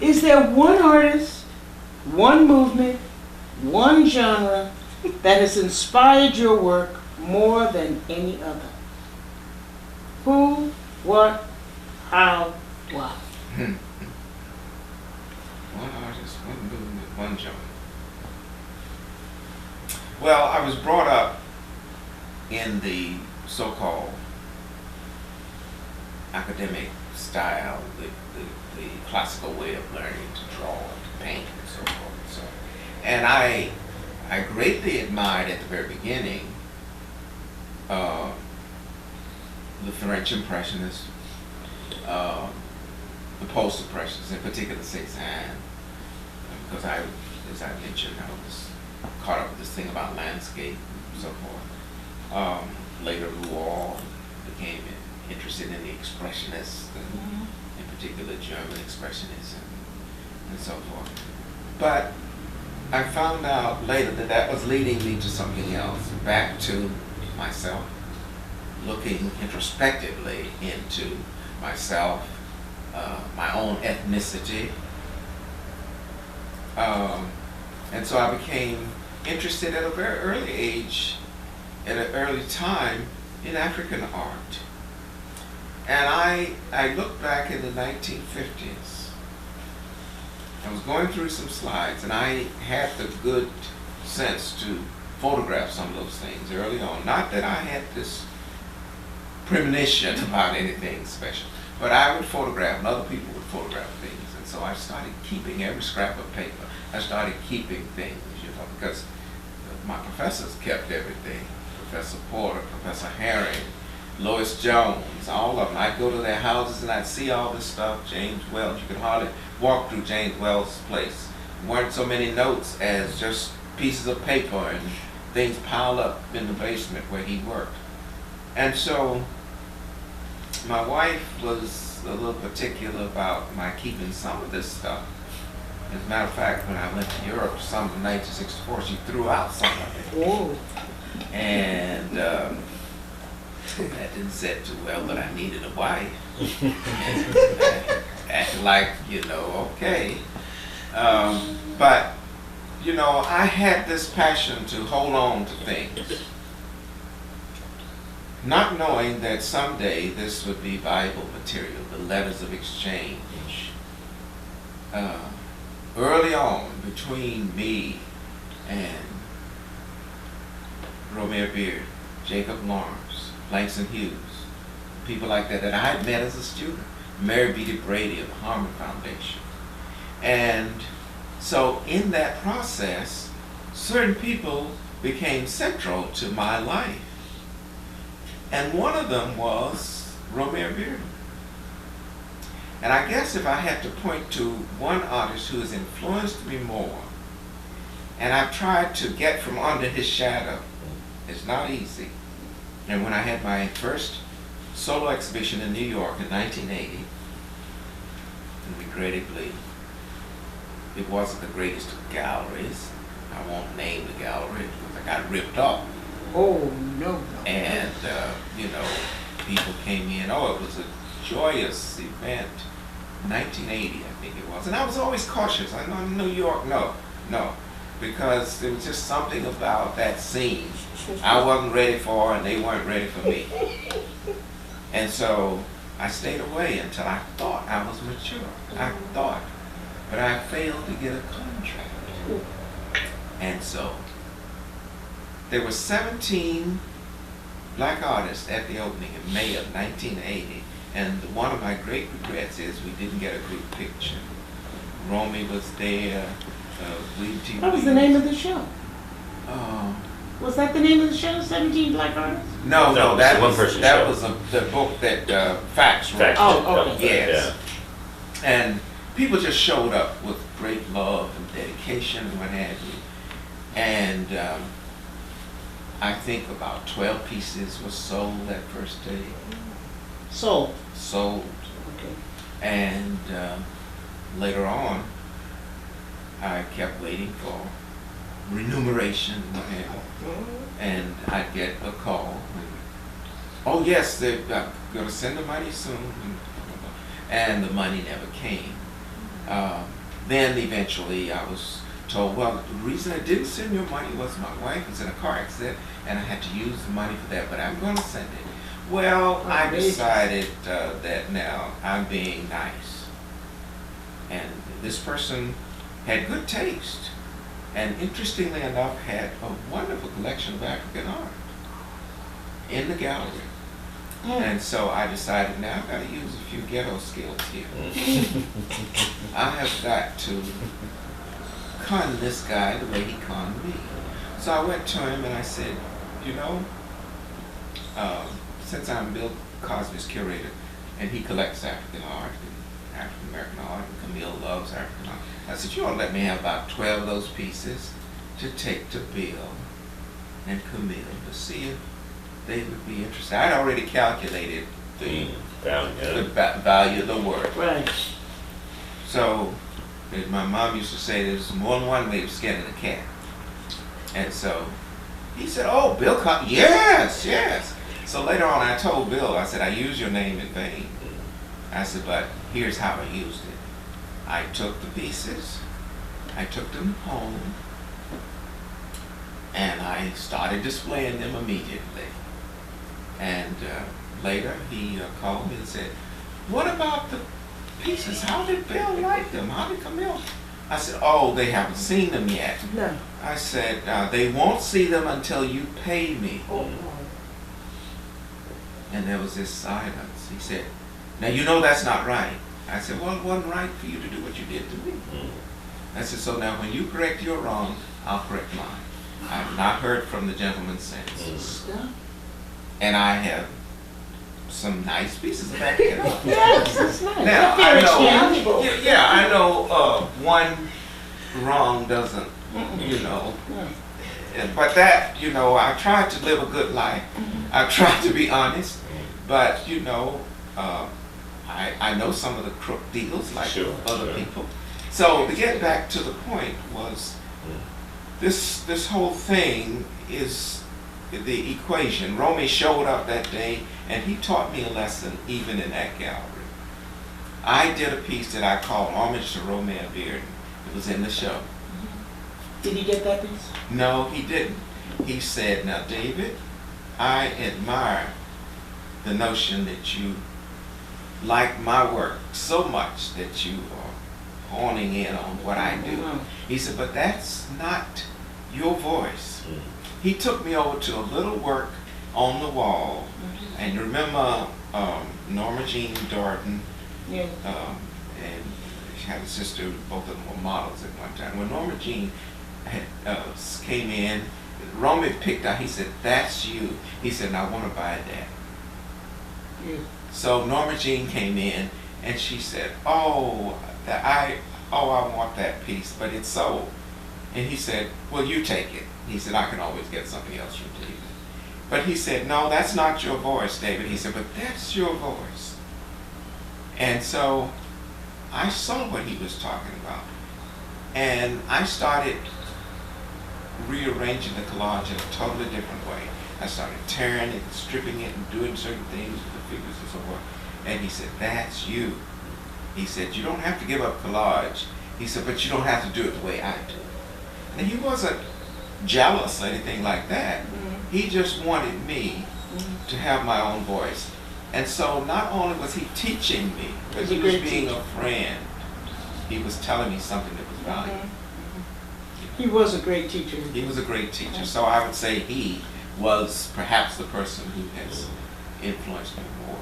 Is there one artist, one movement, one genre that has inspired your work more than any other? Who, what, how, why? One artist, one movement, one genre. Well, I was brought up in the so-called academic style, the classical way of learning to draw, to paint, and so forth. And I greatly admired at the very beginning the French Impressionists, the Post-Impressionists, in particular Cézanne, because as I mentioned, I was caught up with this thing about landscape and so forth. Later, Rouault became interested in the Expressionists, and in particular German Expressionists and so forth. But I found out later that that was leading me to something else, back to myself, looking introspectively into myself, my own ethnicity. And so I became interested at a very early age, at an early time, in African art. And I looked back in the 1950s. I was going through some slides, and I had the good sense to photograph some of those things early on. Not that I had this premonition about anything special, but I would photograph, and other people would photograph things. And so I started keeping every scrap of paper. I started keeping things, because my professors kept everything. Professor Porter, Professor Herring, Lois Jones, all of them. I'd go to their houses and I'd see all this stuff. James Wells, you could hardly walk through James Wells' place. There weren't so many notes as just pieces of paper and things piled up in the basement where he worked. And so my wife was a little particular about my keeping some of this stuff. As a matter of fact, when I went to Europe summer of 1964, she threw out some of it. Oh. And that didn't set too well, but I needed a wife. Acting like, okay. But, I had this passion to hold on to things, not knowing that someday this would be valuable material, the letters of exchange. Early on, between me and Romare Beard, Jacob Lawrence, Langston Hughes, people like that I had met as a student, Mary Beatty Brady of the Harmon Foundation. And so in that process, certain people became central to my life. And one of them was Romare Beard. And I guess if I had to point to one artist who has influenced me more, and I've tried to get from under his shadow, it's not easy. And when I had my first solo exhibition in New York in 1980, and regrettably, it wasn't the greatest of galleries. I won't name the gallery because I got ripped off. Oh, no. And, people came in. Oh, it was a joyous event. 1980, I think it was. And I was always cautious. I know New York, no. Because there was just something about that scene I wasn't ready for, and they weren't ready for me. And so I stayed away until I thought I was mature. I thought. But I failed to get a contract. And so there were 17 black artists at the opening in May of 1980. And one of my great regrets is we didn't get a group picture. Romy was there. What was the name of the show? Was that the name of the show, 17 Black Artists? No, that one was person that show. was the book that Fax wrote. Oh, okay. Yes. Yeah. And people just showed up with great love and dedication and what have you. And I think about 12 pieces were sold that first day. Sold. Okay. And later on, I kept waiting for remuneration and what have you. And I'd get a call. Oh yes, they're going to send the money soon. And the money never came. Then eventually I was told, well, the reason I didn't send your money was my wife was in a car accident and I had to use the money for that, but I'm going to send it. Well, I decided that now I'm being nice. And this person had good taste and interestingly enough had a wonderful collection of African art in the gallery. And so I decided now I've got to use a few ghetto skills here. I have got to con this guy the way he conned me. So I went to him and I said, you know, since I'm Bill Cosby's curator and he collects African art, and African American art, and Camille loves African art, I said, you ought to let me have about 12 of those pieces to take to Bill and Camille to see if they would be interested. I'd already calculated the value of the work. Right. So, as my mom used to say, there's more than one way of skinning a cat. And so, he said, oh, Bill, yes, yes. So later on, I told Bill, I said, I used your name in vain. I said, but here's how I used it. I took the pieces, I took them home, and I started displaying them immediately. And later he called me and said, what about the pieces? How did Bill like them? How did Camille? I said, oh, they haven't seen them yet. No. I said, they won't see them until you pay me. Oh. And there was this silence. He said, now you know that's not right. I said, well, it wasn't right for you to do what you did to me. I said, so now when you correct your wrong, I'll correct mine. I've not heard from the gentleman since. And I have some nice pieces of African art. Yes, that's nice. Now, Very I know, tangible. yeah, I know one wrong doesn't, you know, but that, you know, I tried to live a good life. I tried to be honest, but, you know, I know some of the crook deals like other people. So to get back to the point was this whole thing is the equation. Romy showed up that day and he taught me a lesson even in that gallery. I did a piece that I called Homage to Romeo Bearden. It was in the show. Did he get that piece? No, he didn't. He said, now David, I admire the notion that you like my work so much that you are honing in on what I do. He said, but that's not your voice. He took me over to a little work on the wall, and you remember Norma Jean Darden, Yeah. and she had a sister, both of them were models at one time. When Norma Jean had, came in, Romy picked out, he said, that's you. He said, I want to buy that. Yeah. So Norma Jean came in and she said, I want that piece, but it's sold. And he said, well, you take it. He said, I can always get something else from David. But he said, no, that's not your voice, David. He said, but that's your voice. And so I saw what he was talking about. And I started rearranging the collage in a totally different way. I started tearing it, stripping it, and doing certain things with the figures and so forth. And he said, that's you. He said, you don't have to give up collage. He said, but you don't have to do it the way I do. And he wasn't jealous or anything like that. He just wanted me to have my own voice. And so not only was he teaching me, but he was being a friend. He was telling me something that was valuable. He was a great teacher. He was a great teacher. So I would say he was perhaps the person who has influenced me more.